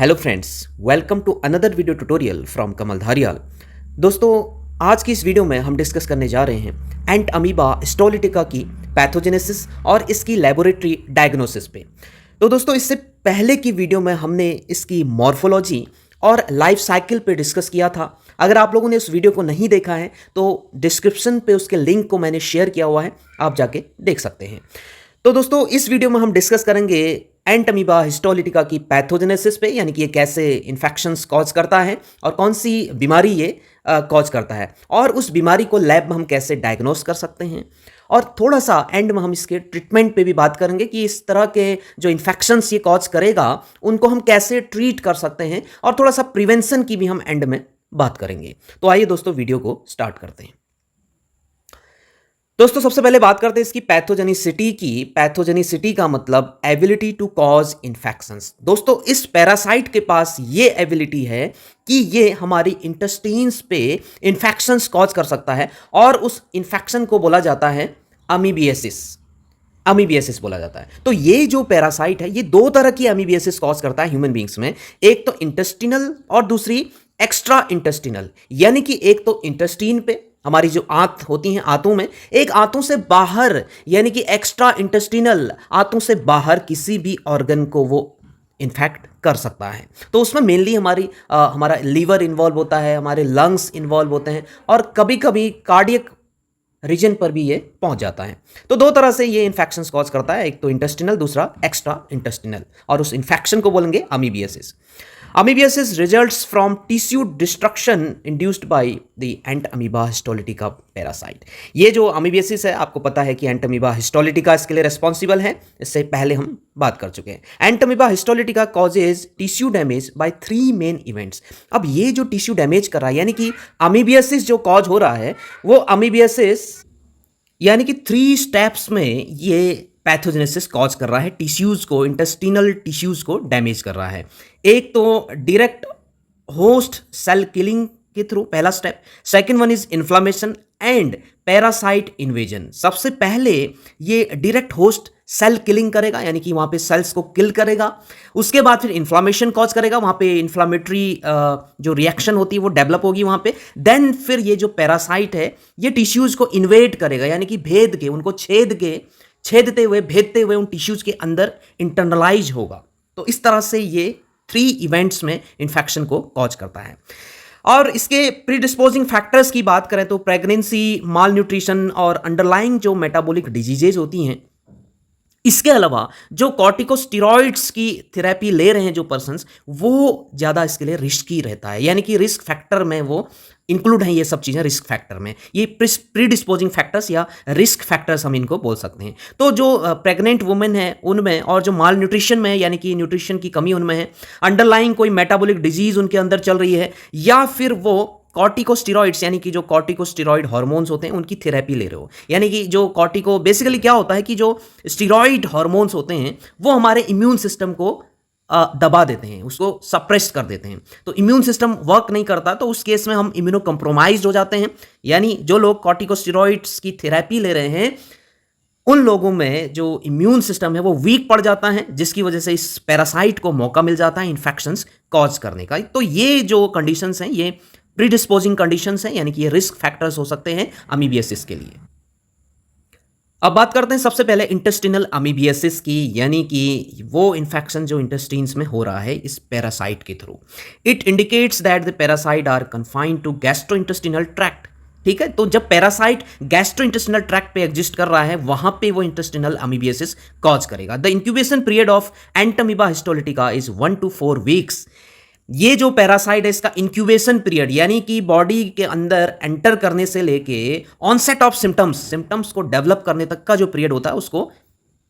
Hello friends, welcome to another video tutorial from Kamal Dhariyal. दोस्तों, आज की इस वीडियो में हम डिस्कस करने जा रहे हैं एंट अमीबा हिस्टोलिटिका की पैथोजेनेसिस और इसकी लेबोरेटरी डायग्नोसिस पे। तो दोस्तों, इससे पहले की वीडियो में हमने इसकी मॉर्फोलॉजी और लाइफ साइकिल पे डिस्कस किया था। अगर आप लोगों ने उस वीडियो को नहीं देखा है तो डिस्क्रिप्शन पे उसके लिंक को मैंने शेयर किया हुआ है, आप जाके देख सकते हैं। तो दोस्तों, इस वीडियो में हम डिस्कस करेंगे एंट अमीबा हिस्टोलिटिका की पैथोजेनेसिस पे, यानी कि ये कैसे इन्फेक्शंस कॉज करता है और कौन सी बीमारी ये कॉज करता है, और उस बीमारी को लैब में हम कैसे डायग्नोस कर सकते हैं। और थोड़ा सा एंड में हम इसके ट्रीटमेंट पे भी बात करेंगे कि इस तरह के जो इन्फेक्शंस ये कॉज करेगा उनको हम कैसे ट्रीट कर सकते हैं, और थोड़ा सा प्रिवेंशन की भी हम एंड में बात करेंगे। तो आइए दोस्तों, वीडियो को स्टार्ट करते हैं। दोस्तों, सबसे पहले बात करते हैं इसकी पैथोजेनिसिटी की। पैथोजेनिसिटी का मतलब एबिलिटी टू कॉज इन्फेक्शंस। दोस्तों, इस पैरासाइट के पास ये एबिलिटी है कि ये हमारी इंटेस्टाइन्स पे इन्फेक्शंस कॉज कर सकता है, और उस इन्फेक्शन को बोला जाता है अमीबियासिस। अमीबियासिस बोला जाता है। तो ये जो पैरासाइट है, ये दो तरह की अमीबियासिस कॉज करता है ह्यूमन बींग्स में। एक तो इंटेस्टिनल और दूसरी एक्स्ट्रा इंटेस्टिनल, यानी कि एक तो इंटेस्टीन पे हमारी जो आंत होती हैं आंतों में, एक आंतों से बाहर यानी कि एक्स्ट्रा इंटेस्टिनल, आंतों से बाहर किसी भी ऑर्गन को वो इन्फेक्ट कर सकता है। तो उसमें मेनली हमारा लीवर इन्वॉल्व होता है, हमारे लंग्स इन्वॉल्व होते हैं, और कभी कभी कार्डियक रीजन पर भी ये पहुंच जाता है। तो दो तरह से ये इन्फेक्शंस कॉज करता है, एक तो इंटेस्टिनल, दूसरा एक्स्ट्रा इंटेस्टिनल, और उस इन्फेक्शन को बोलेंगे amoebiasis. Amoebiasis results from tissue destruction induced by the ant amoeba histolytica parasite। ये जो अमीबियासिस है, आपको पता है कि एंट अमीबा हिस्टोलिटिका इसके लिए रिस्पॉन्सिबल है, इससे पहले हम बात कर चुके हैं। एंट amoeba histolytica causes tissue damage by 3 main events. अब ये जो टिश्यू डैमेज कर रहा है, यानी कि अमीबियासिस जो कॉज हो रहा है, वो अमीबियासिस यानी कि 3 स्टेप्स में ये पैथोजेनेसिस कॉज कर रहा है, टिश्यूज को, इंटेस्टिनल टिश्यूज को डैमेज कर रहा है। एक तो डायरेक्ट होस्ट सेल किलिंग के थ्रू, पहला step. Second one is inflammation and parasite invasion. सबसे पहले ये डायरेक्ट होस्ट सेल किलिंग करेगा, यानी कि वहां पे सेल्स को किल करेगा। उसके बाद फिर इन्फ्लामेशन कॉज करेगा, वहां पे इन्फ्लामेटरी जो रिएक्शन होती है वो डेवलप होगी वहां पे। देन फिर ये जो पैरासाइट है, ये टिश्यूज को इन्वेड करेगा, यानी कि भेद के, उनको छेदते हुए, भेदते हुए उन टिश्यूज के अंदर इंटरनलाइज होगा। तो इस तरह से ये 3 इवेंट्स में इन्फेक्शन को कॉज करता है। और इसके प्रीडिस्पोजिंग फैक्टर्स की बात करें तो प्रेगनेंसी, माल न्यूट्रिशन और अंडरलाइंग जो मेटाबॉलिक डिजीजेज होती हैं। इसके अलावा जो कॉर्टिकोस्टेरॉइड्स की थेरेपी ले रहे हैं जो पर्सन्स, वो ज़्यादा इसके लिए रिस्की रहता है, यानी कि रिस्क फैक्टर में वो इंक्लूड हैं। ये सब चीज़ें रिस्क फैक्टर में, ये प्रीडिस्पोजिंग फैक्टर्स या रिस्क फैक्टर्स हम इनको बोल सकते हैं। तो जो प्रेग्नेंट वुमेन है उनमें, और जो माल न्यूट्रिशन में, यानी कि न्यूट्रिशन की कमी उनमें है, अंडरलाइंग कोई मेटाबॉलिक डिजीज उनके अंदर चल रही है, या फिर वो कॉर्टिकोस्टेरॉइड्स यानी कि जो कॉर्टिकोस्टेरॉइड हार्मोन्स होते हैं उनकी थेरेपी ले रहे हो। यानी कि जो बेसिकली क्या होता है कि जो स्टेरॉइड हार्मोन्स होते हैं वो हमारे इम्यून सिस्टम को दबा देते हैं, उसको सप्रेस कर देते हैं। तो इम्यून सिस्टम वर्क नहीं करता, तो उस केस में हम इम्यूनो कंप्रोमाइज्ड हो जाते हैं। यानी जो लोग कॉर्टिकोस्टेरॉइड्स की थेरेपी ले रहे हैं, उन लोगों में जो इम्यून सिस्टम है वो वीक पड़ जाता है, जिसकी वजह से इस पैरासाइट को मौका मिल जाता है इन्फेक्शंस कॉज करने का। तो ये जो कंडीशंस हैं, ये प्रीडिस्पोजिंग कंडीशंस हैं, यानी कि ये रिस्क फैक्टर्स हो सकते हैं अमीबियासिस के लिए। अब बात करते हैं सबसे पहले इंटेस्टिनल अमीबियासिस की, यानी कि वो इन्फेक्शन जो इंटेस्टाइन्स में हो रहा है इस पैरासाइट के थ्रू। It indicates that the parasite are confined to gastrointestinal tract. ठीक है, तो जब पैरासाइट गैस्ट्रोइंटेस्टिनल ट्रैक्ट पे एग्जिस्ट कर रहा है, वहां पे वो इंटेस्टिनल अमीबियासिस कॉज करेगा। The incubation period of ant amoeba histolytica is 1 to 4 weeks. ये जो पैरासाइट है, इसका इंक्यूबेशन पीरियड, यानी कि बॉडी के अंदर एंटर करने से लेके ऑनसेट ऑफ सिम्टम्स को डेवलप करने तक का जो पीरियड होता है उसको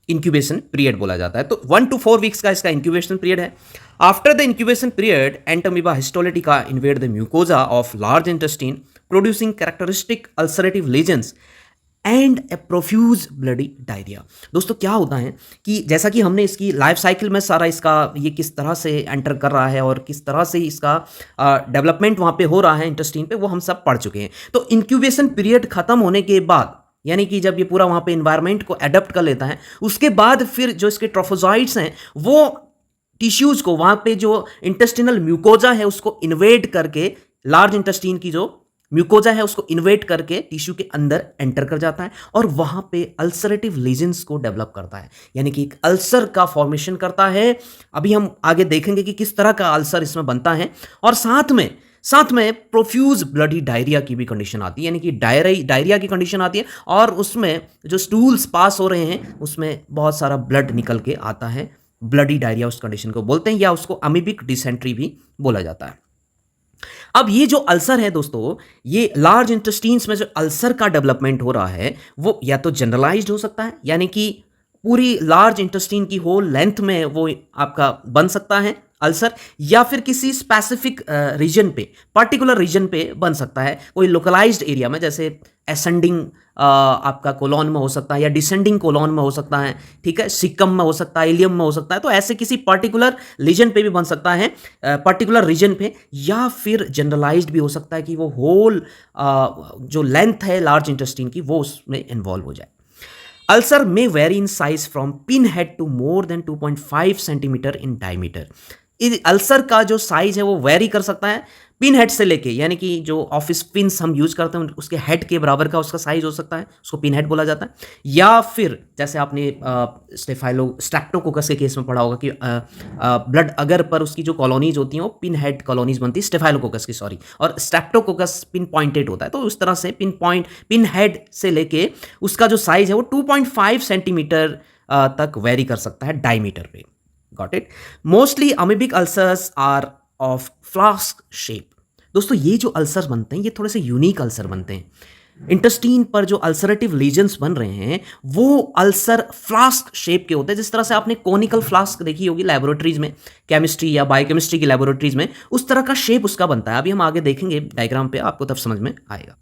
इंक्यूबेशन पीरियड बोला जाता है। तो 1 to 4 वीक्स का इसका इंक्यूबेशन पीरियड है। After the incubation period, ant amoeba histolytica invade the mucosa of large intestine, producing characteristic ulcerative lesions and A profuse bloody diarrhoea. दोस्तों, क्या होता है कि जैसा कि हमने इसकी लाइफ साइकिल में सारा इसका ये किस तरह से एंटर कर रहा है और किस तरह से इसका डेवलपमेंट वहाँ पे हो रहा है इंटेस्टाइन पे, वो हम सब पढ़ चुके हैं। तो इंक्यूबेशन पीरियड खत्म होने के बाद, यानी कि जब ये पूरा वहाँ पे इन्वायरमेंट को एडप्ट कर लेता है, उसके बाद फिर जो इसके ट्रोफोजॉइड्स हैं वो टिश्यूज को, वहां पे जो इंटेस्टिनल म्यूकोजा है उसको इन्वेड करके, लार्ज इंटेस्टीन की जो म्यूकोजा है उसको इन्वेड करके टिश्यू के अंदर एंटर कर जाता है और वहां पे अल्सरेटिव लीजन्स को डेवलप करता है, यानी कि एक अल्सर का फॉर्मेशन करता है। अभी हम आगे देखेंगे कि किस तरह का अल्सर इसमें बनता है। और साथ में प्रोफ्यूज ब्लडी डायरिया की भी कंडीशन आती है, यानी कि डायरिया की कंडीशन आती है और उसमें जो स्टूल्स पास हो रहे हैं उसमें बहुत सारा ब्लड निकल के आता है। ब्लडी डायरिया उस कंडीशन को बोलते हैं, या उसको अमीबिक डिसेंट्री भी बोला जाता है। अब ये जो अल्सर है दोस्तों, ये लार्ज इंटेस्टीन्स में जो अल्सर का डेवलपमेंट हो रहा है वो या तो जनरलाइज्ड हो सकता है, यानी कि पूरी लार्ज इंटेस्टीन की होल लेंथ में वो आपका बन सकता है अल्सर, या फिर किसी स्पेसिफिक रीजन पे, पर्टिकुलर रीजन पे बन सकता है, कोई लोकलाइज्ड एरिया में, जैसे असेंडिंग आपका कोलॉन में हो सकता है या डिसेंडिंग कोलॉन में हो सकता है, ठीक है, सिकम में हो सकता है, इलियम में हो सकता है। तो ऐसे किसी पर्टिकुलर रीजन पे भी बन सकता है, पर्टिकुलर रीजन पे, या फिर जनरलाइज्ड भी हो सकता है कि वो होल जो लेंथ है लार्ज इंटेस्टीन की वो उसमें इन्वॉल्व हो जाए। अल्सर में very in size from pin head to more than 2.5 centimetre in diameter. Ulcer का जो साइज है वो वेरी कर सकता है पिन हेड से लेके, यानी कि जो ऑफिस पिन्स हम यूज करते हैं उसके हेड के बराबर का उसका साइज हो सकता है, उसको पिन हेड बोला जाता है। या फिर जैसे आपने स्ट्रेप्टोकोकस के केस में पढ़ा होगा कि ब्लड अगर पर उसकी जो कॉलोनीज होती हैं वो पिन हेड कॉलोनीज बनती है, स्टेफाइलोकोकस की, सॉरी, और स्ट्रेप्टोकोकस पिन पॉइंटेड होता है। तो उस तरह से पिन हेड से लेके उसका जो साइज है वो 2.5 सेंटीमीटर तक वेरी कर सकता है डायमीटर पे। Got it. Mostly amoebic ulcers are of flask shape. दोस्तों ये जो अल्सर बनते हैं ये थोड़े से यूनिक अल्सर बनते हैं। इंटेस्टीन पर जो अल्सरेटिव लीजन्स बन रहे हैं वो अल्सर फ्लास्क शेप के होते हैं, जिस तरह से आपने कोनिकल फ्लास्क देखी होगी लेबोरेटरीज में, केमिस्ट्री या बायोकेमिस्ट्री की लेबोरेटरीज में, उस तरह का शेप उसका बनता है। अभी हम आगे देखेंगे डायग्राम पे, आपको तब समझ में आएगा।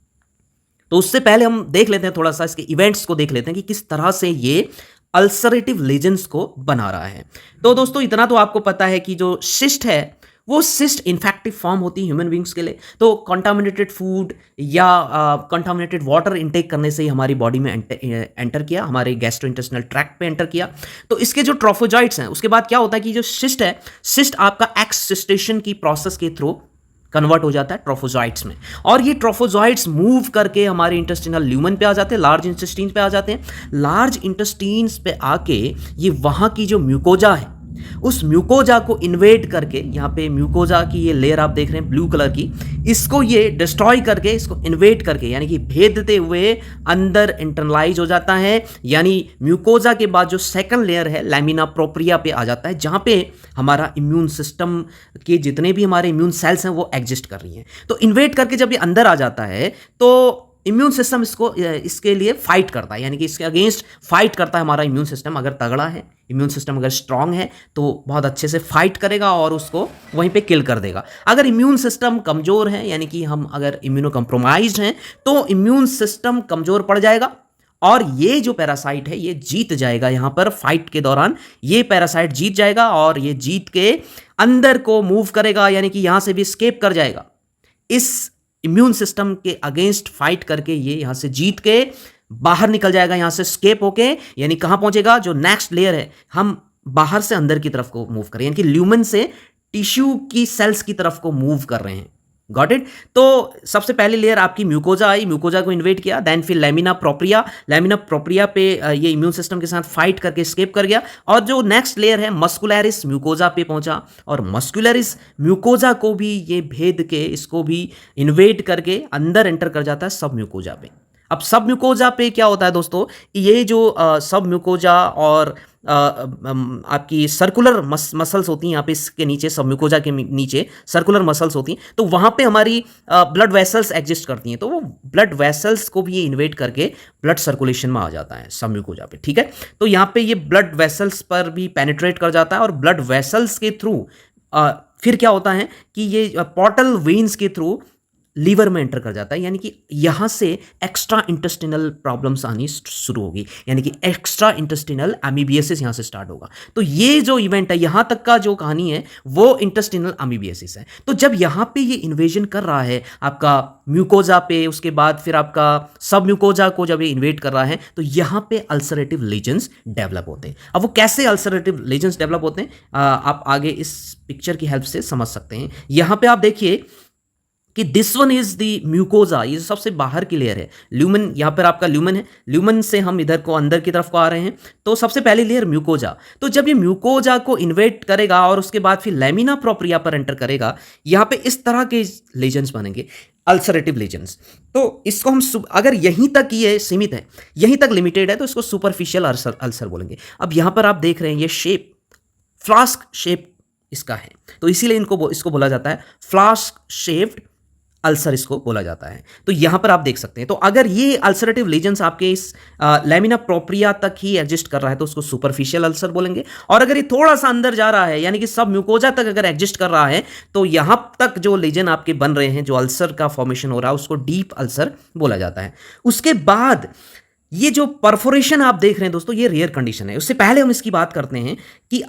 तो उससे पहले हम देख लेते हैं थोड़ा सा इसके इवेंट्स को देख लेते हैं कि किस तरह से ये अल्सरेटिव लीजन्स को बना रहा है। तो दोस्तों इतना तो आपको पता है कि जो सिस्ट है वो सिस्ट इन्फेक्टिव फॉर्म होती है ह्यूमन बींग्स के लिए। तो कंटामिनेटेड फूड या कंटामिनेटेड वाटर इनटेक करने से ही हमारी बॉडी में एंटर किया, हमारे गैस्ट्रोइंटेस्टिनल ट्रैक्ट पे एंटर किया। तो इसके जो ट्रोफोजॉइट्स हैं उसके बाद क्या होता है कि जो सिस्ट है, सिस्ट आपका एक्ससिस्टेशन की प्रोसेस के थ्रू कन्वर्ट हो जाता है ट्रोफोजॉइट्स में, और ये ट्रोफोजॉइट्स मूव करके हमारे इंटेस्टिनल ल्यूमन पे आ जाते हैं, लार्ज इंटेस्टीन पे आ जाते हैं। लार्ज इंटेस्टीन्स पे आके ये वहाँ की जो म्यूकोजा है उस म्यूकोजा को इन्वेड करके, यहाँ पे म्यूकोजा की ये लेयर आप देख रहे हैं ब्लू कलर की, इसको ये डिस्ट्रॉय करके, इसको इन्वेड करके, यानी कि भेदते हुए अंदर इंटरनलाइज हो जाता है। यानी म्यूकोजा के बाद जो सेकंड लेयर है लैमिना प्रोप्रिया पे आ जाता है, जहाँ पे हमारा इम्यून सिस्टम के जितने भी हमारे इम्यून सेल्स हैं वो एग्जिस्ट कर रही हैं। तो इन्वेड करके जब ये अंदर आ जाता है तो इम्यून सिस्टम इसके लिए फाइट करता है, यानी कि इसके अगेंस्ट फाइट करता है। हमारा इम्यून सिस्टम अगर तगड़ा है, इम्यून सिस्टम अगर स्ट्रांग है तो बहुत अच्छे से फाइट करेगा और उसको वहीं पे किल कर देगा। अगर इम्यून सिस्टम कमज़ोर है, यानी कि हम अगर इम्यूनो कम्प्रोमाइज्ड हैं, तो इम्यून सिस्टम कमज़ोर पड़ जाएगा और ये जो पैरासाइट है ये जीत जाएगा। यहाँ पर फाइट के दौरान ये पैरासाइट जीत जाएगा और ये जीत के अंदर को मूव करेगा, यानी कि यहाँ से भी स्केप कर जाएगा। इस इम्यून सिस्टम के अगेंस्ट फाइट करके ये यहां से जीत के बाहर निकल जाएगा, यहां से स्केप होके, यानी कहां पहुंचेगा, जो नेक्स्ट लेयर है, हम बाहर से अंदर की तरफ को मूव कर रहे हैं, यानी कि ल्यूमन से टिश्यू की सेल्स की तरफ को मूव कर रहे हैं। Got it. तो सबसे पहली लेयर आपकी म्यूकोजा आई, म्यूकोजा को इन्वेट किया, देन फिर लैमिना प्रोप्रिया पे ये इम्यून सिस्टम के साथ फाइट करके स्केप कर गया, और जो नेक्स्ट लेयर है मस्कुलरिस म्यूकोजा पे पहुंचा, और मस्कुलरिस म्यूकोजा को भी ये भेद के, इसको भी इन्वेट करके अंदर एंटर कर जाता है सब म्यूकोजा पे। अब सब म्यूकोजा पे क्या होता है दोस्तों, ये जो सब म्यूकोजा और आपकी सर्कुलर मसल्स होती हैं, यहाँ पे इसके नीचे सब म्यूकोजा के नीचे सर्कुलर मसल्स होती हैं, तो वहाँ पे हमारी ब्लड वेसल्स एग्जिस्ट करती हैं। तो वो ब्लड वेसल्स को भी ये इन्वेट करके ब्लड सर्कुलेशन में आ जाता है सब म्यूकोजा पे, ठीक है। तो यहाँ पे ये ब्लड वेसल्स पर भी पेनिट्रेट कर जाता है, और ब्लड वेसल्स के थ्रू फिर क्या होता है कि ये पोर्टल वेन्स के थ्रू लीवर में एंटर कर जाता है, यानी कि यहाँ से एक्स्ट्रा इंटेस्टिनल प्रॉब्लम्स आनी शुरू होगी, यानी कि एक्स्ट्रा इंटेस्टिनल एमीबियासिस यहाँ से स्टार्ट होगा। तो ये जो इवेंट है, यहाँ तक का जो कहानी है वो इंटेस्टिनल एमीबियासिस है। तो जब यहाँ पे ये इन्वेजन कर रहा है आपका म्यूकोजा पे, उसके बाद फिर आपका सब म्यूकोजा को जब ये इन्वेट कर रहा है, तो यहाँ पे अल्सरेटिव लीजन्स डेवलप होते हैं। अब वो कैसे अल्सरेटिव लीजन्स डेवलप होते हैं आप आगे इस पिक्चर की हेल्प से समझ सकते हैं। यहाँ पे आप देखिए कि this one is the mucosa, ये सबसे बाहर की लेयर है। ल्यूमन, यहाँ पर आपका ल्यूमन है, ल्यूमन से हम इधर को अंदर की तरफ को आ रहे हैं, तो सबसे पहली लेयर म्यूकोजा। तो जब ये म्यूकोजा को इन्वेट करेगा और उसके बाद फिर लैमिना प्रोप्रिया पर एंटर करेगा, यहाँ पे इस तरह के लीजन्स बनेंगे, अल्सरेटिव लीजन्स। तो इसको हम अगर यहीं तक ये सीमित है, यहीं तक लिमिटेड है, तो इसको सुपरफिशियल अल्सर बोलेंगे। अब यहाँ पर आप देख रहे हैं ये शेप फ्लास्क शेप इसका है, तो इसीलिए इसको बोला जाता है फ्लास्क शेप्ड अल्सर, इसको बोला जाता है। तो यहां पर आप देख सकते हैं, तो अगर ये अल्सरेटिव लीजन्स आपके इस लैमिना प्रोप्रिया तक ही एग्जिस्ट कर रहा है तो उसको सुपरफिशियल अल्सर बोलेंगे। और अगर ये थोड़ा सा अंदर जा रहा है, यानी कि सब म्यूकोजा तक अगर एग्जिस्ट कर रहा है, तो यहां तक जो लीजन आपके बन रहे हैं, जो अल्सर का फॉर्मेशन हो रहा है, उसको डीप अल्सर बोला जाता है। उसके बाद ये जो परफोरेशन आप देख रहे हैं दोस्तों, ये रेयर कंडीशन है। उससे पहले हम इसकी बात करते हैं कि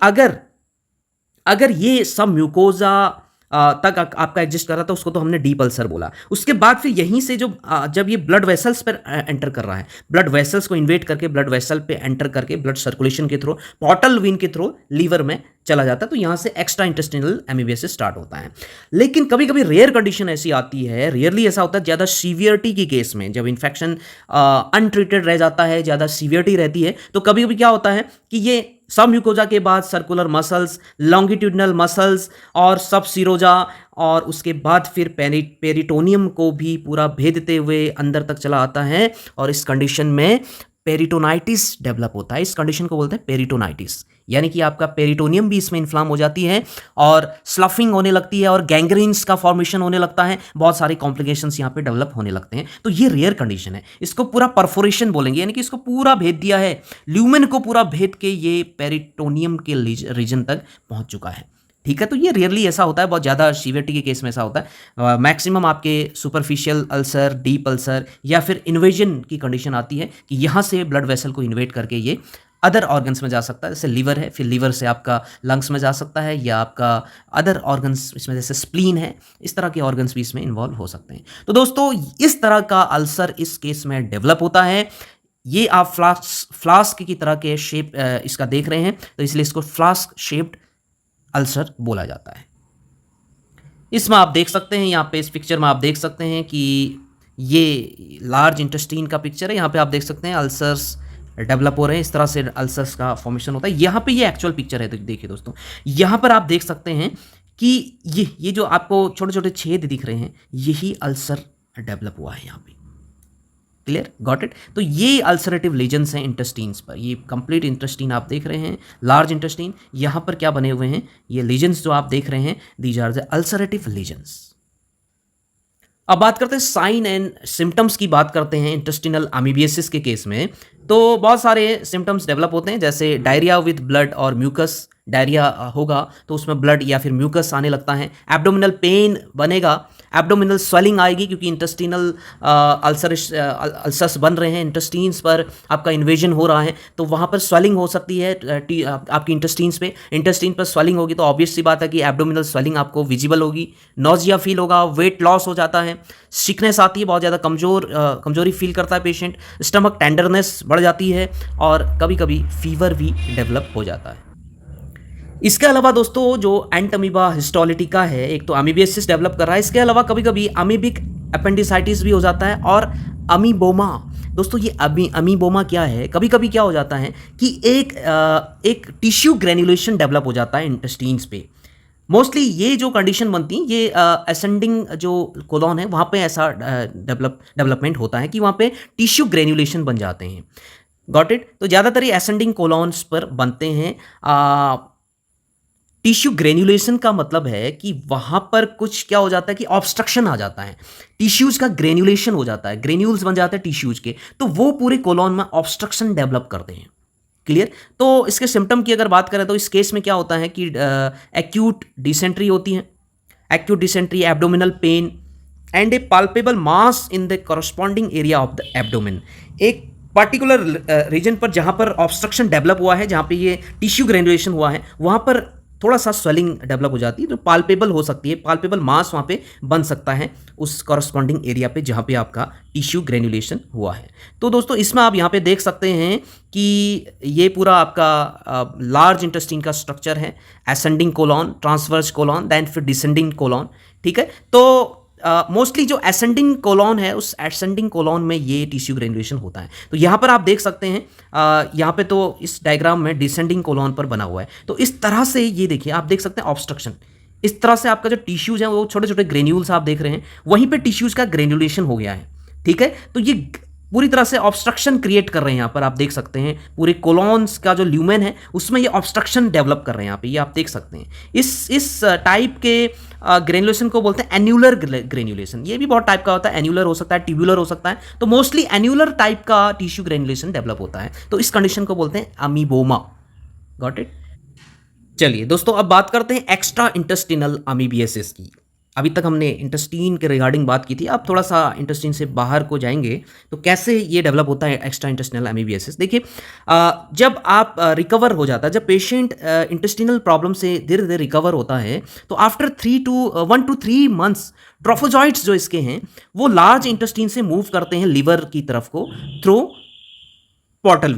अगर ये सब म्यूकोजा तक आपका एग्जिस्ट कर रहा था, उसको तो हमने डीप अल्सर बोला। उसके बाद फिर यहीं से जब ये ब्लड वेसल्स पर एंटर कर रहा है, ब्लड वेसल्स को इन्वेट करके ब्लड वेसल पे एंटर करके ब्लड सर्कुलेशन के थ्रू, पोर्टल वेन के थ्रू लीवर में चला जाता है, तो यहां से एक्स्ट्रा इंटेस्टिनल एमीबियासिस स्टार्ट होता है। लेकिन कभी कभी रेयर कंडीशन ऐसी आती है, रेयरली ऐसा होता है ज़्यादा सीवियरिटी की केस में, जब इन्फेक्शन अनट्रीटेड रह जाता है, ज़्यादा सीवियरिटी रहती है, तो कभी कभी क्या होता है कि ये सब म्यूकोजा के बाद सर्कुलर मसल्स, लॉन्गिट्यूडनल मसल्स और सब सीरोजा, और उसके बाद फिर पेरिटोनियम को भी पूरा भेदते हुए अंदर तक चला आता है, और इस कंडीशन में पेरिटोनाइटिस डेवलप होता है। इस कंडीशन को बोलते हैं पेरिटोनाइटिस, यानी कि आपका पेरिटोनियम भी इसमें इन्फ्लाम हो जाती है और स्लफिंग होने लगती है और गैंग्रीन्स का फॉर्मेशन होने लगता है, बहुत सारे कॉम्प्लिकेशंस यहाँ पे डेवलप होने लगते हैं। तो ये रेयर कंडीशन है, इसको पूरा परफोरेशन बोलेंगे, यानी कि इसको पूरा भेद दिया है, ल्यूमेन को पूरा भेद के ये पेरिटोनियम के रीजन तक पहुंच चुका है। ठीक है, तो ये रेयरली ऐसा होता है, बहुत ज़्यादा सीवियरिटी के केस में ऐसा होता है। मैक्सिमम आपके सुपरफिशियल अल्सर, डीप अल्सर या फिर इन्वेजन की कंडीशन आती है कि यहाँ से ब्लड वेसल को इन्वेट करके ये अदर ऑर्गन्स में जा सकता है, जैसे लीवर है, फिर लीवर से आपका लंग्स में जा सकता है, या आपका अदर ऑर्गन्स इसमें जैसे स्प्लीन है, इस तरह के ऑर्गन्स भी इसमें इन्वॉल्व हो सकते हैं। तो दोस्तों इस तरह का अल्सर इस केस में डेवलप होता है। ये आप फ्लास्क की तरह के शेप इसका देख रहे हैं, तो इसलिए इसको फ्लास्क शेप्ड अल्सर बोला जाता है। इसमें आप देख सकते हैं, यहाँ पे इस पिक्चर में आप देख सकते हैं कि ये लार्ज इंटेस्टाइन का पिक्चर है। यहाँ पे आप देख सकते हैं अल्सर्स डेवलप हो रहे हैं, इस तरह से अल्सर्स का फॉर्मेशन होता है। यहाँ पे ये एक्चुअल पिक्चर है, तो देखिए दोस्तों, यहाँ पर आप देख सकते हैं कि ये जो आपको छोटे छोटे छेद दिख रहे हैं, यही अल्सर डेवलप हुआ है यहाँ पे। Clear, got it. तो ये अल्सरेटिव लीजन्स हैं इंटेस्टीन्स पर, ये कंप्लीट इंटेस्टीन आप देख रहे हैं, लार्ज इंटेस्टीन। यहाँ पर क्या बने हुए हैं, ये लीजन्स जो आप देख रहे हैं, these are the ulcerative lesions. अब बात करते हैं साइन एंड सिम्टम्स की, बात करते हैं इंटेस्टिनल अमीबियासिस के केस में। तो बहुत सारे सिम्टम्स डेवलप होते हैं, जैसे डायरिया विद ब्लड और म्यूकस। डायरिया होगा तो उसमें ब्लड या फिर म्यूकस आने लगता है। एब्डोमिनल पेन बनेगा, एब्डोमिनल स्वेलिंग आएगी, क्योंकि इंटेस्टिनल अल्सर्स बन रहे हैं, इंटेस्टीन्स पर आपका इन्वेजन हो रहा है, तो वहाँ पर स्वेलिंग हो सकती है आपकी इंटेस्टीन्स पे। इंटेस्टीन पर स्वेलिंग होगी तो ऑब्वियस सी बात है कि एब्डोमिनल स्वेलिंग आपको विजिबल होगी, नॉजिया फील होगा, वेट लॉस हो जाता है, सिकनेस आती है, बहुत ज़्यादा कमजोरी फील करता है पेशेंट, स्टमक टेंडरनेस बढ़ जाती है, और कभी कभी फीवर भी डेवलप हो जाता है। इसके अलावा दोस्तों जो एंटमीबा हिस्टोलिटिका है, एक तो अमीबियासिस डेवलप कर रहा है, इसके अलावा कभी कभी अमीबिक अपेंडिसाइटिस भी हो जाता है, और अमीबोमा। दोस्तों ये अमीबोमा क्या है, कभी कभी क्या हो जाता है कि एक टिश्यू ग्रेन्युलेशन डेवलप हो जाता है इंटेस्टीन्स पे। मोस्टली ये जो कंडीशन बनती है, ये असेंडिंग जो कोलॉन है वहाँ पे ऐसा डेवलपमेंट होता है कि वहाँ पे टिश्यू ग्रेन्युलेशन बन जाते हैं। Got it. तो ज़्यादातर ये असेंडिंग कोलॉन्स पर बनते हैं। टिश्यू ग्रेन्युलेशन का मतलब है कि वहां पर कुछ क्या हो जाता है कि ऑब्स्ट्रक्शन आ जाता है, टिश्यूज का ग्रेन्युलेशन हो जाता है, ग्रेन्यूल्स बन जाते हैं टिश्यूज के, तो वो पूरे कोलॉन में ऑब्स्ट्रक्शन डेवलप करते हैं। क्लियर। तो इसके सिम्टम की अगर बात करें तो इस केस में क्या होता है कि एक्यूट डिसेंट्री होती है, acute dysentery, abdominal pain, and A palpable mass in the corresponding area of the abdomen. एक पर्टिकुलर रीजन पर जहाँ पर ऑब्स्ट्रक्शन डेवलप हुआ है, जहाँ पे ये टिश्यू ग्रेनुलेशन हुआ है, वहाँ पर थोड़ा सा स्वेलिंग डेवलप हो जाती है, तो पाल्पेबल हो सकती है, पाल्पेबल मास वहाँ पे बन सकता है उस कॉरस्पॉन्डिंग एरिया पे जहाँ पे आपका टिश्यू ग्रेनुलेशन हुआ है। तो दोस्तों इसमें आप यहाँ पे देख सकते हैं कि ये पूरा आपका लार्ज इंटेस्टाइन का स्ट्रक्चर है, ascending colon, transverse colon, then फिर डिसेंडिंग कोलॉन। ठीक है, तो मोस्टली जो असेंडिंग कोलॉन है, उस असेंडिंग कोलॉन में ये टिश्यू ग्रेनुलेशन होता है। तो यहाँ पर आप देख सकते हैं, यहाँ पे तो इस डायग्राम में डिसेंडिंग कोलॉन पर बना हुआ है। तो इस तरह से ये देखिए, आप देख सकते हैं ऑब्स्ट्रक्शन, इस तरह से आपका जो टिश्यूज है वो छोटे छोटे ग्रेन्यूल्स आप देख रहे हैं, वहीं पे टिश्यूज का ग्रेनुलेशन हो गया है। ठीक है, तो ये पूरी तरह से ऑब्स्ट्रक्शन क्रिएट कर रहे हैं। यहाँ पर आप देख सकते हैं पूरे कोलॉन्स का जो ल्यूमेन है उसमें ये ऑब्स्ट्रक्शन डेवलप कर रहे हैं। यहाँ पे ये आप देख सकते हैं। इस टाइप के ग्रेनुलेशन को बोलते हैं एन्यूलर ग्रेनुलेशन। ये भी बहुत टाइप का होता है, एन्यूलर हो सकता है, ट्यूबुलर हो सकता है। तो मोस्टली एन्यूलर टाइप का टिश्यू ग्रेनुलेशन डेवलप होता है, तो इस कंडीशन को बोलते हैं अमीबोमा। Got it. चलिए दोस्तों, अब बात करते हैं एक्स्ट्रा इंटेस्टिनल अमीबियासिस की। अभी तक हमने इंटेस्टीन के रिगार्डिंग बात की थी, अब थोड़ा सा इंटेस्टीन से बाहर को जाएंगे तो कैसे ये डेवलप होता है एक्स्ट्रा इंटेस्टिनल अमीबियासिस। देखिए, जब आप रिकवर हो जाता है, जब पेशेंट इंटेस्टिनल प्रॉब्लम से धीरे धीरे रिकवर होता है, तो आफ्टर 1 to 3 मंथ्स ट्रोफोजॉइट्स जो इसके हैं वो लार्ज इंटेस्टीन से मूव करते हैं लिवर की तरफ को थ्रू पोर्टल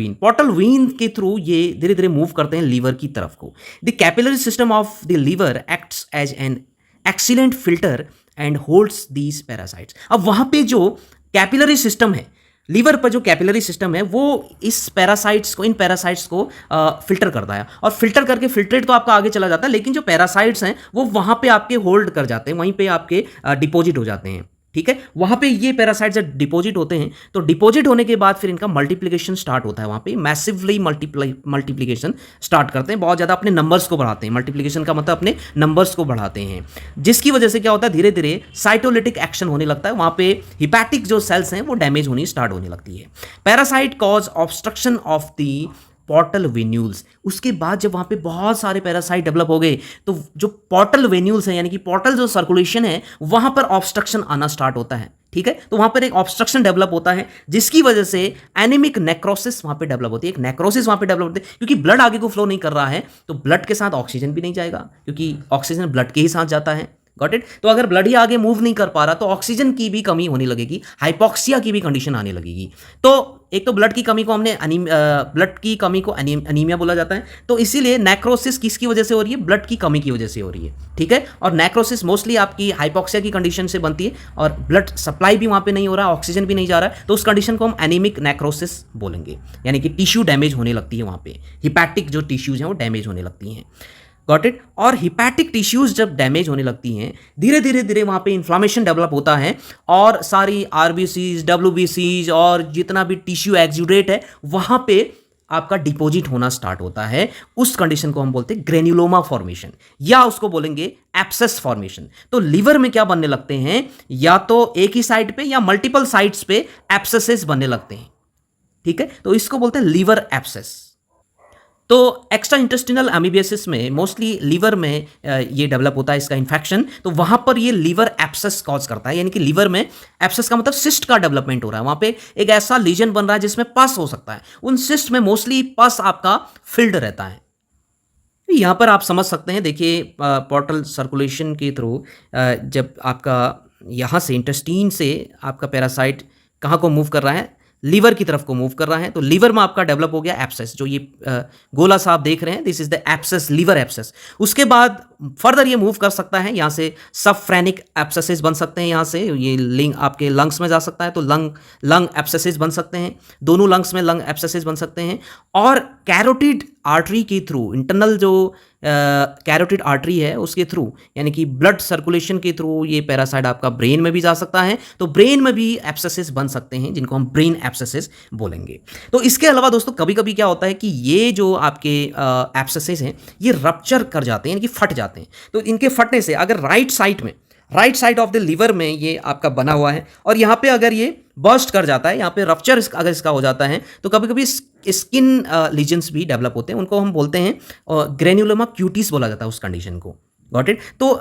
वेन के थ्रू ये धीरे धीरे मूव करते हैं लीवर की तरफ को। The capillary system of the liver acts as an excellent filter and holds these parasites. अब वहां पे जो कैपिलरी सिस्टम है, लीवर पर जो कैपिलरी सिस्टम है, वो इस पैरासाइट्स को, इन पैरासाइट्स को फिल्टर करता है, और फिल्टर करके फिल्ट्रेट तो आपका आगे चला जाता है, लेकिन जो पैरासाइट्स हैं वो वहां पे आपके होल्ड कर जाते हैं, वहीं पे आपके डिपॉजिट हो जाते हैं। ठीक है, वहां पे ये पैरासाइट जब डिपॉजिट होते हैं, तो डिपॉजिट होने के बाद फिर इनका मल्टीप्लिकेशन स्टार्ट होता है। वहां पे मैसिवली मल्टीप्लिकेशन स्टार्ट करते हैं, बहुत ज़्यादा अपने नंबर्स को बढ़ाते हैं। मल्टीप्लिकेशन का मतलब अपने नंबर्स को बढ़ाते हैं, जिसकी वजह से क्या होता है, धीरे धीरे साइटोलिटिक एक्शन होने लगता है। वहां पे हिपैटिक जो सेल्स हैं वो डैमेज होनी स्टार्ट होने लगती है। Parasite cause obstruction of the portal venules. उसके बाद जब वहाँ पे बहुत सारे पैरासाइट डेवलप हो गए, तो जो पोर्टल वेन्यूल्स हैं, यानी कि पोर्टल जो सर्कुलेशन है, वहाँ पर ऑब्स्ट्रक्शन आना स्टार्ट होता है। ठीक है, तो वहाँ पर एक ऑब्स्ट्रक्शन डेवलप होता है, जिसकी वजह से एनीमिक नेक्रोसिस वहाँ पे डेवलप होती है। एक नेक्रोसिस वहाँ पे डेवलप होती है, क्योंकि ब्लड आगे को फ्लो नहीं कर रहा है, तो ब्लड के साथ ऑक्सीजन भी नहीं जाएगा, क्योंकि ऑक्सीजन ब्लड के ही साथ जाता है। Got it. तो अगर ब्लड ही आगे मूव नहीं कर पा रहा, तो ऑक्सीजन की भी कमी होने लगेगी, हाइपोक्सिया की भी कंडीशन आने लगेगी। तो एक तो ब्लड की कमी को हमने ब्लड की कमी को अनीमिया बोला जाता है। तो इसीलिए नेक्रोसिस किसकी वजह से हो रही है, ब्लड की कमी की वजह से हो रही है। ठीक है, और नेक्रोसिस मोस्टली आपकी हाइपोक्सिया की कंडीशन से बनती है, और ब्लड सप्लाई भी वहाँ पे नहीं हो रहा, ऑक्सीजन भी नहीं जा रहा है, तो उस कंडीशन को हम एनीमिक नेक्रोसिस बोलेंगे, यानी कि टिश्यू डैमेज होने लगती है। वहाँ पे हिपैटिक जो टिश्यूज हैं वो डैमेज होने लगती हैं। Got it. और हिपैटिक टिश्यूज जब डैमेज होने लगती हैं, धीरे धीरे धीरे वहाँ पे इन्फ्लामेशन डेवलप होता है, और सारी आरबीसीज, डब्ल्यूबीसीज और जितना भी टिश्यू एक्सुडेट है, वहाँ पे आपका डिपॉजिट होना स्टार्ट होता है। उस कंडीशन को हम बोलते हैं ग्रेन्युलोमा फॉर्मेशन, या उसको बोलेंगे एब्सेस फॉर्मेशन। तो लीवर में क्या बनने लगते हैं, या तो एक ही साइड पे या मल्टीपल साइड्स पे एब्सेसेस बनने लगते हैं। ठीक है, तो इसको बोलते हैं लीवर एब्सेस। तो एक्स्ट्रा इंटेस्टिनल अमीबियासिस में मोस्टली लीवर में ये डेवलप होता है इसका इन्फेक्शन, तो वहां पर ये लीवर एब्सेस कॉज करता है, यानी कि लीवर में एब्सेस का मतलब सिस्ट का डेवलपमेंट हो रहा है, वहां पे एक ऐसा लीजन बन रहा है जिसमें पस हो सकता है। उन सिस्ट में मोस्टली पस आपका फिल्ड रहता है। यहाँ पर आप समझ सकते हैं, देखिए पोर्टल सर्कुलेशन के थ्रू जब आपका यहाँ से इंटेस्टीन से आपका पैरासाइट कहाँ को मूव कर रहा है, लीवर की तरफ को मूव कर रहा है, तो लीवर में आपका डेवलप हो गया एब्सेस। जो ये गोला सा आप देख रहे हैं, this is the abscess, liver abscess. उसके बाद फर्दर ये मूव कर सकता है, यहाँ से सबफ्रेनिक एब्सेसेस बन सकते हैं, यहाँ से ये लिंग आपके लंग्स में जा सकता है, तो लंग एब्सेसेस बन सकते हैं, दोनों लंग्स में लंग एब्सेसेस बन सकते हैं। और कैरोटिड आर्टरी के थ्रू, इंटरनल जो कैरोटिड आर्टरी है उसके थ्रू, यानी कि ब्लड सर्कुलेशन के थ्रू ये पैरासाइट आपका ब्रेन में भी जा सकता है, तो ब्रेन में भी एब्सेसेस बन सकते हैं, जिनको हम ब्रेन एब्सेसेस बोलेंगे। तो इसके अलावा दोस्तों कभी कभी क्या होता है कि ये जो आपके एब्सेसेस हैं ये रप्चर कर जाते हैं, यानी कि फट जाते हैं। तो इनके फटने से अगर right side of the liver में ये आपका बना हुआ है, और यहाँ पे अगर ये बर्स्ट कर जाता है, यहाँ पे रप्चर अगर इसका हो जाता है, तो कभी कभी स्किन लीजन्स भी डेवलप होते हैं, उनको हम बोलते हैं ग्रेन्युलोमा क्यूटिस बोला जाता है उस कंडीशन को। Got it. तो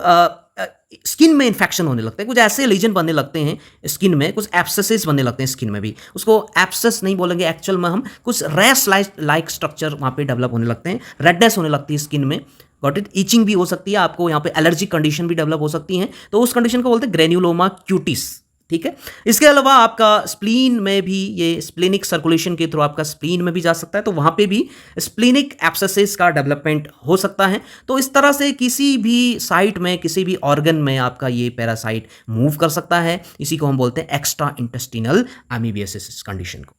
स्किन में इन्फेक्शन होने लगता है, कुछ ऐसे लीजन बनने लगते हैं स्किन में, कुछ एब्सेसेस बनने लगते हैं स्किन में भी, उसको एब्सेस नहीं बोलेंगे एक्चुअल में हम, कुछ रैश लाइक स्ट्रक्चर वहाँ पे डेवलप होने लगते हैं, रेडनेस होने लगती है स्किन में, गॉट इट, ईचिंग भी हो सकती है, आपको यहाँ पे एलर्जिक कंडीशन भी डेवलप हो सकती है, तो उस कंडीशन को बोलते हैं ग्रेन्युलोमा क्यूटिस। ठीक है, इसके अलावा आपका स्प्लीन में भी, ये स्प्लीनिक सर्कुलेशन के थ्रू आपका स्प्लीन में भी जा सकता है, तो वहाँ पे भी स्प्लीनिक एब्सेसेस का डेवलपमेंट हो सकता है। तो इस तरह से किसी भी साइट में, किसी भी ऑर्गन में आपका ये पैरासाइट मूव कर सकता है, इसी को हम बोलते हैं एक्स्ट्रा इंटेस्टिनल एमीबियासिस कंडीशन को।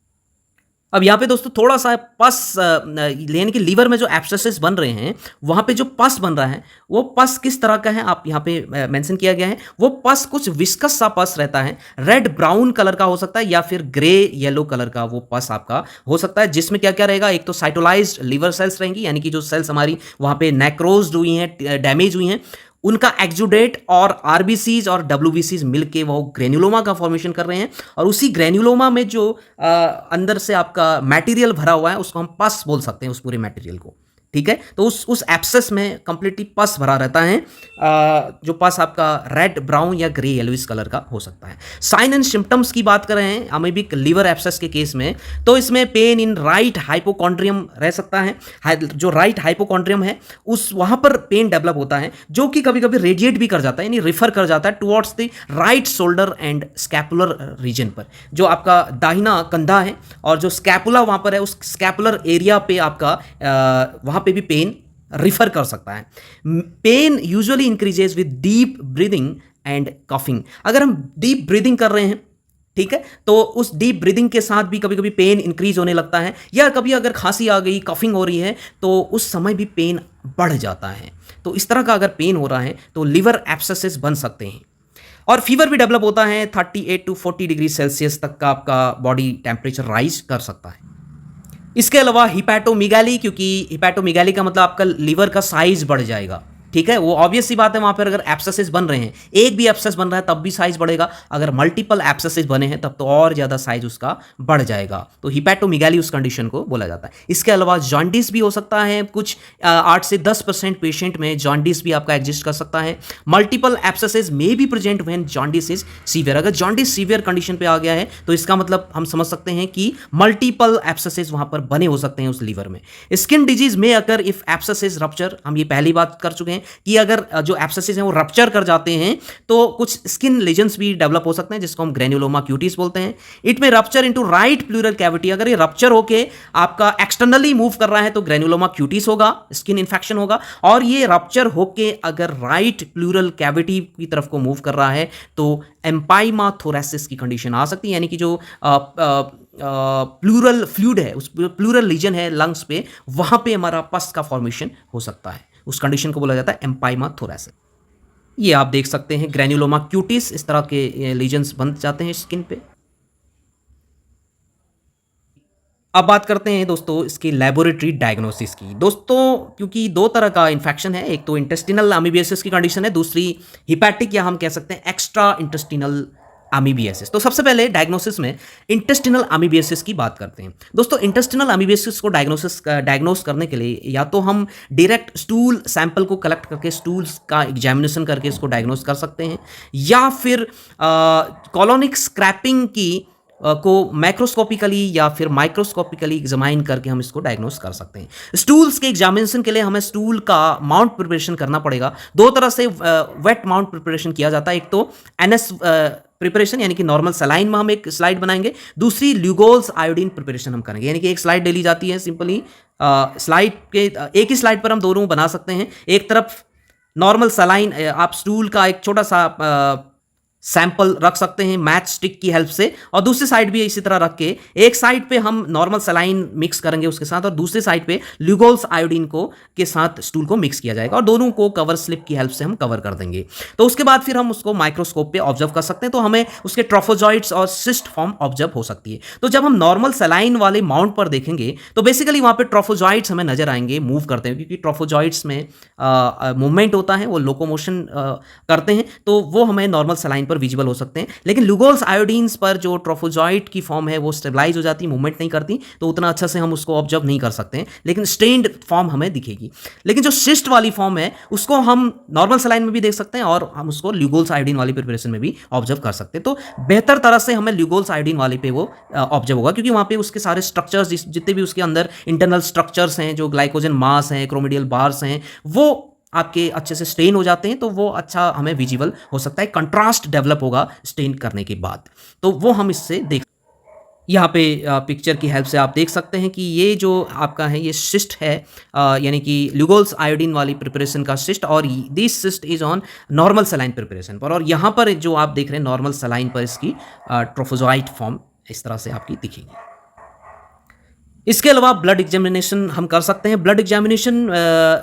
अब यहाँ पे दोस्तों थोड़ा सा पस, यानी कि लीवर में जो एब्सेसेस बन रहे हैं वहाँ पे जो पस बन रहा है वो पस किस तरह का है, आप यहाँ पे मेंशन किया गया है, वो पस कुछ विस्कस सा पस रहता है, रेड ब्राउन कलर का हो सकता है या फिर ग्रे येलो कलर का वो पस आपका हो सकता है, जिसमें क्या क्या रहेगा, एक तो साइटोलाइज्ड लीवर सेल्स रहेंगी, यानी कि जो सेल्स हमारी वहाँ पे नेक्रोज्ड हुई हैं, डैमेज हुई हैं, उनका एक्जुडेट और आरबीसीज और डब्ल्यूबीसीज मिलके वो ग्रेन्युलोमा का फॉर्मेशन कर रहे हैं, और उसी ग्रेन्युलोमा में जो अंदर से आपका मटेरियल भरा हुआ है उसको हम पस बोल सकते हैं, उस पूरे मटेरियल को। ठीक है, तो उस एब्सेस में कंप्लीटली पस भरा रहता है, जो पस आपका रेड ब्राउन या ग्रे येलोइश कलर का हो सकता है। साइन एंड सिम्टम्स की बात कर रहे हैं अमीबिक लीवर एब्सेस के केस में, तो इसमें पेन इन राइट हाइपोकॉन्ड्रियम रह सकता है, जो राइट हाइपोकॉन्ड्रियम है उस वहां पर पेन डेवलप होता है, जो कि कभी कभी रेडिएट भी कर जाता है, यानी रिफर कर जाता है towards the right shoulder and scapular region पर, जो आपका दाहिना कंधा है और जो स्कैपुला वहां पर है, उस स्कैपुलर एरिया पे आपका वहां पे भी पेन रिफर कर सकता है। Pain usually increases with deep breathing and coughing. अगर हम डीप ब्रीदिंग कर रहे हैं, ठीक है, तो उस डीप ब्रीदिंग के साथ भी कभी कभी पेन इंक्रीज होने लगता है, या कभी अगर खांसी आ गई, कॉफिंग हो रही है, तो उस समय भी पेन बढ़ जाता है। तो इस तरह का अगर पेन हो रहा है तो लिवर एब्सेसेस बन सकते हैं, और फीवर भी डेवलप होता है, 38 to 40 डिग्री सेल्सियस तक का आपका बॉडी टेम्परेचर राइज कर सकता है। इसके अलावा हिपैटोमीगाली, क्योंकि हिपैटोमीगाली का मतलब आपका लीवर का साइज बढ़ जाएगा, ठीक है, वो ऑब्वियस सी बात है, वहां पर अगर एब्सेसेस बन रहे हैं, एक भी एब्सेस बन रहा है तब भी साइज बढ़ेगा, अगर मल्टीपल एब्सेसेस बने हैं तब तो और ज्यादा साइज उसका बढ़ जाएगा, तो हिपैटोमीगाली उस कंडीशन को बोला जाता है। इसके अलावा जॉन्डिस भी हो सकता है, कुछ 8 से 10% पेशेंट में जॉन्डिस भी आपका एग्जिस्ट कर सकता है। मल्टीपल एब्सेसेस में be present when jaundice is severe. अगर जॉन्डिस सीवियर कंडीशन पे आ गया है तो इसका मतलब हम समझ सकते हैं कि मल्टीपल एब्सेसेस वहां पर बने हो सकते हैं उस लीवर में। स्किन डिजीज में अगर इफ एब्सेसेस रप्चर, हम ये पहली बात कर चुके हैं कि अगर जो एब्सेसेस हैं वो रप्चर कर जाते हैं तो कुछ स्किन लेजन्स भी डेवलप हो सकते हैं, जिसको हम ग्रेन्युलोमा क्यूटिस बोलते हैं। इट में rupture into right pleural cavity, अगर ये रप्चर होके आपका एक्सटर्नली मूव कर रहा है तो ग्रेन्युलोमा क्यूटिस होगा, स्किन इन्फेक्शन होगा, और ये रप्चर होके अगर राइट प्लूरल कैविटी की तरफ को मूव कर रहा है तो एम्पाइमा थोरेसिस की कंडीशन आ सकती है, यानी कि जो प्लूरल फ्लूइड है, उस प्लूरल लीजन है लंग्स पे, वहां पे हमारा पस का फॉर्मेशन हो सकता है, उस कंडीशन को बोला जाता है एम्पाइमा थोरेसिस। ये आप देख सकते हैं ग्रेन्युलोमा क्यूटिस, इस तरह के लीजन्स बन जाते हैं स्किन पे। अब बात करते हैं दोस्तों इसकी लेबोरेटरी डायग्नोसिस की। दोस्तों क्योंकि दो तरह का इन्फेक्शन है, एक तो इंटेस्टिनल अमीबियासिस की कंडीशन है, दूसरी हिपैटिक या हम कह सकते हैं एक्स्ट्रा इंटेस्टिनल अमीबियासिस। तो सबसे पहले डायग्नोसिस में इंटेस्टिनल अमीबियासिस की बात करते हैं। दोस्तों इंटेस्टिनल अमीबियासिस को डायग्नोस करने के लिए या तो हम डायरेक्ट स्टूल सैंपल को कलेक्ट करके स्टूल्स का एग्जामिनेशन करके इसको डायग्नोस कर सकते हैं, या फिर कॉलोनिक स्क्रैपिंग की को मैक्रोस्कोपिकली या फिर माइक्रोस्कोपिकली एग्जामाइन करके हम इसको डायग्नोस कर सकते हैं। स्टूल्स के एग्जामिनेशन के लिए हमें स्टूल का माउंट प्रिपरेशन करना पड़ेगा। दो तरह से वेट माउंट प्रिपरेशन किया जाता है, एक तो एनएस प्रिपरेशन यानी कि नॉर्मल सलाइन में हम एक स्लाइड बनाएंगे, दूसरी ल्यूगोल्स आयोडीन प्रिपरेशन हम करेंगे, यानी कि एक स्लाइड ले ली जाती है सिंपली, स्लाइड के एक ही स्लाइड पर हम दोनों बना सकते हैं। एक तरफ नॉर्मल सलाइन, आप स्टूल का एक छोटा सा सैंपल रख सकते हैं मैच स्टिक की हेल्प से, और दूसरी साइड भी इसी तरह रख के एक साइड पे हम नॉर्मल सलाइन मिक्स करेंगे उसके साथ, और दूसरी साइड पे ल्यूगोल्स आयोडीन को के साथ स्टूल को मिक्स किया जाएगा, और दोनों को कवर स्लिप की हेल्प से हम कवर कर देंगे। तो उसके बाद फिर हम उसको माइक्रोस्कोप पे ऑब्जर्व कर सकते हैं, तो हमें उसके ट्रोफोजॉइड्स और सिस्ट फॉर्म ऑब्जर्व हो सकती है। तो जब हम नॉर्मल सलाइन वाले माउंट पर देखेंगे तो बेसिकली वहां पे ट्रोफोजॉइड्स हमें नजर आएंगे मूव करते हैं, क्योंकि ट्रोफोजॉइड्स में मूवमेंट होता है, वो लोकोमोशन करते हैं, तो वो हमें नॉर्मल सलाइन पर विजिबल हो सकते हैं, लेकिन लुगोल्स आयोडीन्स पर जो ट्रोफोजॉइट की फॉर्म है वो स्टेबलाइज हो जाती है, मूवमेंट नहीं करती, तो उतना अच्छा से हम उसको ऑब्जर्व नहीं कर सकते हैं, लेकिन स्टेन्ड फॉर्म हमें दिखेगी। लेकिन जो सिस्ट वाली फॉर्म है उसको हम नॉर्मल सलाइन में भी देख सकते हैं और हम उसको ल्यूगोल्स आयोडीन वाली प्रिपरेशन में भी ऑब्जर्व कर सकते हैं। तो बेहतर तरह से हमें ल्यूगोल्स आयोडीन वाली पे वो ऑब्जर्व होगा, क्योंकि वहाँ पे उसके सारे स्ट्रक्चर्स जितने भी उसके अंदर इंटरनल स्ट्रक्चर्स हैं, जो ग्लाइकोजन मास हैं, क्रोमिडियल बार्स हैं, वो आपके अच्छे से स्टेन हो जाते हैं, तो वो अच्छा हमें विजिबल हो सकता है, कंट्रास्ट डेवलप होगा स्टेन करने के बाद, तो वो हम इससे देख। यहाँ पे पिक्चर की हेल्प से आप देख सकते हैं कि ये जो आपका है ये सिस्ट है, यानी कि ल्यूगोल्स आयोडीन वाली प्रिपरेशन का सिस्ट, और this cyst is on normal saline preparation पर, और यहाँ पर जो आप देख रहे हैं नॉर्मल सलाइन पर इसकी ट्रोफोजॉइट फॉर्म इस तरह से आपकी दिखेगी। इसके अलावा ब्लड एग्जामिनेशन हम कर सकते हैं। ब्लड एग्जामिनेशन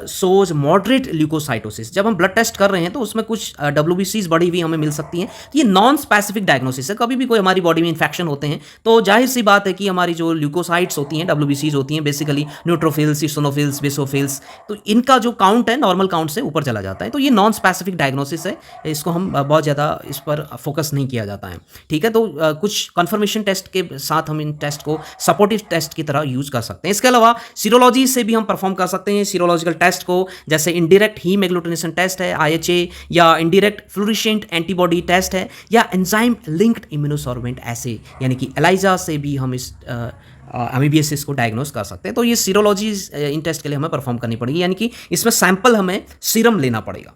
सोज मॉडरेट ल्यूकोसाइटोसिस। जब हम ब्लड टेस्ट कर रहे हैं तो उसमें कुछ WBCs बढ़ी हुई हमें मिल सकती हैं, ये नॉन स्पेसिफिक डायग्नोसिस है। कभी भी कोई हमारी बॉडी में इन्फेक्शन होते हैं तो जाहिर सी बात है कि हमारी जो ल्यूकोसाइट्स होती हैं, WBCs होती हैं, बेसिकली न्यूट्रोफिल्स, इसोनोफिल्स, बेसोफिल्स, तो इनका जो काउंट है नॉर्मल काउंट से ऊपर चला जाता है, तो ये नॉन स्पेसिफिक डायग्नोसिस है, इसको हम बहुत ज़्यादा इस पर फोकस नहीं किया जाता है, ठीक है। तो कुछ कन्फर्मेशन टेस्ट के साथ हम इन टेस्ट को सपोर्टिव टेस्ट की तरह यूज कर सकते हैं। इसके अलावा सीरोलॉजी से भी हम परफॉर्म कर सकते हैं सीरोलॉजिकल टेस्ट को, जैसे इंडायरेक्ट हीम एग्लूटिनेशन टेस्ट है IHA, या इंडायरेक्ट फ्लोरेसेंट एंटीबॉडी टेस्ट है, या एंजाइम लिंक्ड इम्यूनोसॉर्बेंट ऐसे, यानी कि ELISA से भी हम इस अमीबियासिस को डायग्नोस कर सकते हैं। तो ये सीरोलॉजी इन टेस्ट के लिए हमें परफॉर्म करनी पड़ेगी, यानी कि इसमें सैंपल हमें सीरम लेना पड़ेगा।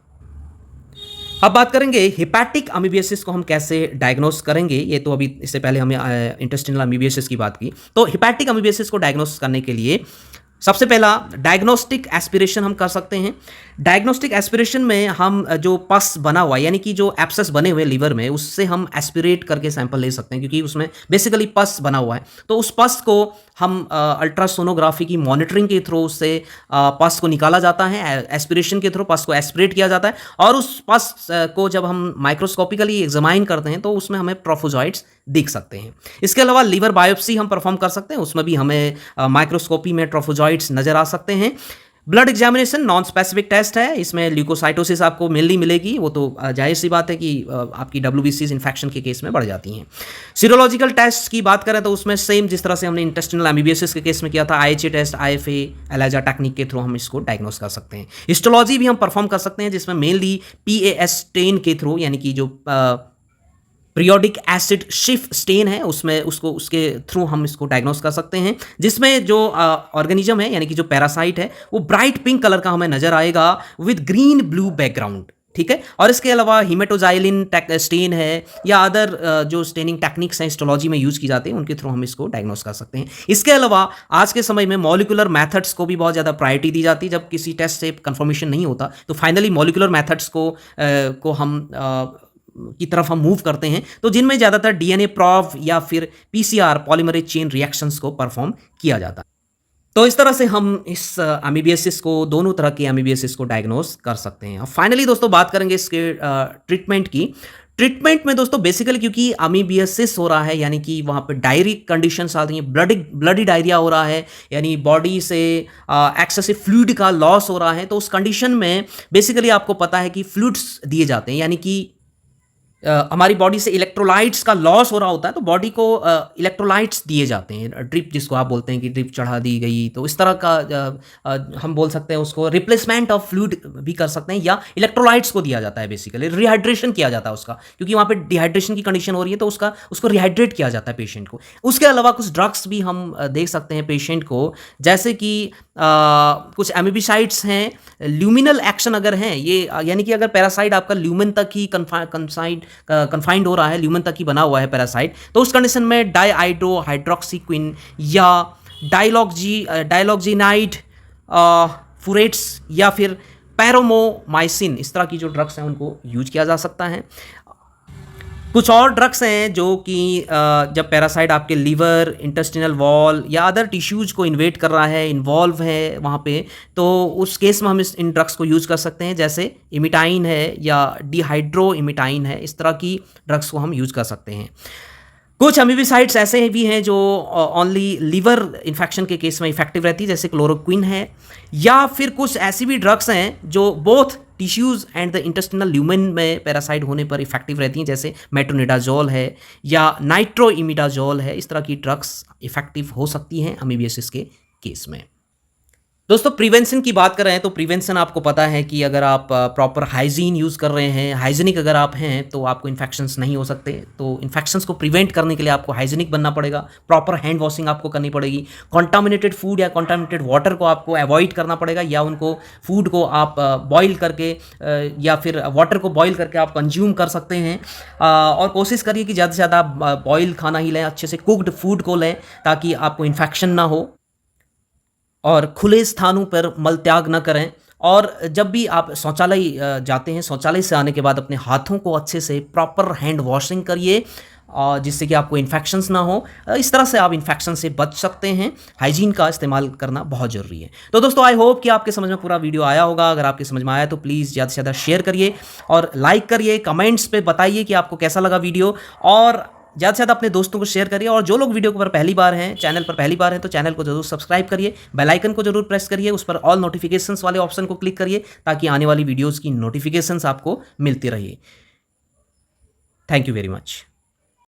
अब बात करेंगे हिपैटिक अमीबियासिस को हम कैसे डायग्नोस करेंगे। ये तो अभी इससे पहले हमें इंटेस्टिनल अमीबियासिस की बात की। तो हिपैटिक अमीबियासिस को डायग्नोस करने के लिए सबसे पहला डायग्नोस्टिक एस्पिरेशन हम कर सकते हैं। डायग्नोस्टिक एस्पिरेशन में हम जो पस बना हुआ है, यानी कि जो एब्सेस बने हुए लीवर में, उससे हम एस्पिरेट करके सैंपल ले सकते हैं, क्योंकि उसमें बेसिकली पस बना हुआ है। तो उस पस को हम अल्ट्रासोनोग्राफी की मॉनिटरिंग के थ्रू उससे पस को निकाला जाता है, एस्पिरेशन के थ्रू पस को एस्पिरेट किया जाता है, और उस पस को जब हम माइक्रोस्कोपिकली एग्जामाइन करते हैं तो उसमें हमें ट्रोफोजॉइट्स दिख सकते हैं। इसके अलावा लीवर बायोप्सी हम परफॉर्म कर सकते हैं, उसमें भी हमें माइक्रोस्कोपी में ट्रोफोजॉइट्स नजर आ सकते हैं। Blood examination non specific test है, इसमें ल्यूकोसाइटोसिस आपको मिलनी मिलेगी, वो तो जाहिर सी बात है कि आपकी WBCs इन्फेक्शन के केस में बढ़ जाती हैं। सीरोलॉजिकल टेस्ट की बात करें तो उसमें सेम जिस तरह से हमने इंटेस्टिनल अमीबियासिस के केस में किया था, IHA test, IFA, ELISA technique के थ्रू हम इसको डायग्नोस कर सकते हैं। हिस्टोलॉजी भी हम परफॉर्म कर सकते हैं, जिसमें मेनली PAS स्टेन के थ्रू, यानी कि जो पीरियोडिक एसिड शिफ्ट स्टेन है, उसके थ्रू हम इसको डायग्नोस कर सकते हैं, जिसमें जो ऑर्गेनिज्म है, यानी कि जो पैरासाइट है, वो ब्राइट पिंक कलर का हमें नजर आएगा विद ग्रीन ब्लू बैकग्राउंड, ठीक है। और इसके अलावा हीमेटोजाइलिन स्टेन है, या अदर जो स्टेनिंग टेक्निक्स हैं हिस्टोलॉजी में यूज की जाती हैं, उनके थ्रू हम इसको डायग्नोस कर सकते हैं। इसके अलावा आज के समय में मॉलिक्यूलर मेथड्स को भी बहुत ज़्यादा प्रायोरिटी दी जाती है। जब किसी टेस्ट से कंफर्मेशन नहीं होता तो फाइनली मॉलिक्यूलर मेथड्स को हम की तरफ हम मूव करते हैं, तो जिनमें ज़्यादातर DNA प्रोब या फिर PCR पॉलीमरेज चेन रिएक्शंस को परफॉर्म किया जाता है। तो इस तरह से हम इस अमीबियासिस को, दोनों तरह के अमीबियासिस को डायग्नोस कर सकते हैं। अब फाइनली दोस्तों बात करेंगे इसके ट्रीटमेंट की। ट्रीटमेंट में दोस्तों बेसिकली क्योंकि अमीबियासिस हो रहा है, यानी कि वहाँ पे डायरी कंडीशंस आती हैं, ब्लडी डायरिया हो रहा है, यानी बॉडी से एक्सेसिव फ्लूइड का लॉस हो रहा है, तो उस कंडीशन में बेसिकली आपको पता है कि फ्लूइड्स दिए जाते हैं, यानी कि हमारी बॉडी से इलेक्ट्रोलाइट्स का लॉस हो रहा होता है, तो बॉडी को इलेक्ट्रोलाइट्स दिए जाते हैं, ड्रिप जिसको आप बोलते हैं कि ड्रिप चढ़ा दी गई, तो इस तरह का हम बोल सकते हैं उसको रिप्लेसमेंट ऑफ फ्लूइड भी कर सकते हैं, या इलेक्ट्रोलाइट्स को दिया जाता है, बेसिकली रिहाइड्रेशन किया जाता है उसका, क्योंकि वहाँ पे डिहाइड्रेशन की कंडीशन हो रही है, तो उसको रिहाइड्रेट किया जाता है पेशेंट को। उसके अलावा कुछ ड्रग्स भी हम देख सकते हैं पेशेंट को, जैसे कि कुछ एमिबिसाइड्स हैं, ल्यूमिनल एक्शन अगर हैं ये, यानी कि अगर पैरासाइट आपका ल्यूमिन तक ही कन्फाइंड हो रहा है, ल्यूमिन तक ही बना हुआ है पैरासाइट, तो उस कंडीशन में डाइहाइड्रोहाइड्रोक्सीक्विन या डायलॉक्जिनाइड फुरेट्स या फिर पैरोमोमाइसिन, इस तरह की जो ड्रग्स हैं उनको यूज किया जा सकता है। कुछ और ड्रग्स हैं जो कि जब पैरासाइट आपके लीवर, इंटेस्टिनल वॉल या अदर टिश्यूज को इन्वेट कर रहा है, इन्वॉल्व है वहाँ पे, तो उस केस में हम इन ड्रग्स को यूज़ कर सकते हैं, जैसे इमिटाइन है या डिहाइड्रो इमिटाइन है, इस तरह की ड्रग्स को हम यूज़ कर सकते हैं। कुछ अमीबिसाइड्स ऐसे भी हैं जो ओनली लीवर इन्फेक्शन के केस में इफेक्टिव रहती है, जैसे क्लोरोक्विन है, या फिर कुछ ऐसी भी ड्रग्स हैं जो both tissues and the intestinal lumen में पैरासाइट होने पर इफेक्टिव रहती हैं, जैसे मेट्रोनिडाजोल है या नाइट्रोइमिडाजोल है। इस तरह की ड्रग्स इफेक्टिव हो सकती हैं अमीबियासिस के केस में। दोस्तों प्रिवेंशन की बात कर रहे हैं तो प्रिवेंशन आपको पता है कि अगर आप प्रॉपर हाइजीन यूज़ कर रहे हैं, हाइजीनिक अगर आप हैं तो आपको इन्फेक्शंस नहीं हो सकते। तो इन्फेक्शंस को प्रिवेंट करने के लिए आपको हाइजीनिक बनना पड़ेगा, प्रॉपर हैंड वॉशिंग आपको करनी पड़ेगी, कॉन्टामिनेटेड फूड या कॉन्टामिनेटेड वाटर को आपको अवॉइड करना पड़ेगा, या उनको फूड को आप बॉयल करके या फिर वाटर को बॉयल करके आप कंज्यूम कर सकते हैं। और कोशिश करिए कि ज़्यादा से ज़्यादा बॉयल खाना ही लें, अच्छे से कुक्ड फूड को लें ताकि आपको इन्फेक्शन ना हो। और खुले स्थानों पर मल त्याग न करें। और जब भी आप शौचालय जाते हैं, शौचालय से आने के बाद अपने हाथों को अच्छे से प्रॉपर हैंड वॉशिंग करिए, जिससे कि आपको इन्फेक्शंस ना हो। इस तरह से आप इन्फेक्शन से बच सकते हैं। हाइजीन का इस्तेमाल करना बहुत ज़रूरी है। तो दोस्तों आई होप कि आपके समझ में पूरा वीडियो आया होगा। अगर आपके समझ में आया तो प्लीज़ ज़्यादा से ज़्यादा शेयर करिए और लाइक करिए, कमेंट्स पे बताइए कि आपको कैसा लगा वीडियो, और ज़्यादा से ज़्यादा अपने दोस्तों को शेयर करिए। और जो लोग वीडियो पर पहली बार हैं, चैनल पर पहली बार हैं, तो चैनल को जरूर सब्सक्राइब करिए, बेल आइकन को जरूर प्रेस करिए, उस पर ऑल नोटिफिकेशंस वाले ऑप्शन को क्लिक करिए ताकि आने वाली वीडियोज़ की नोटिफिकेशंस आपको मिलती रहे। Thank you very much.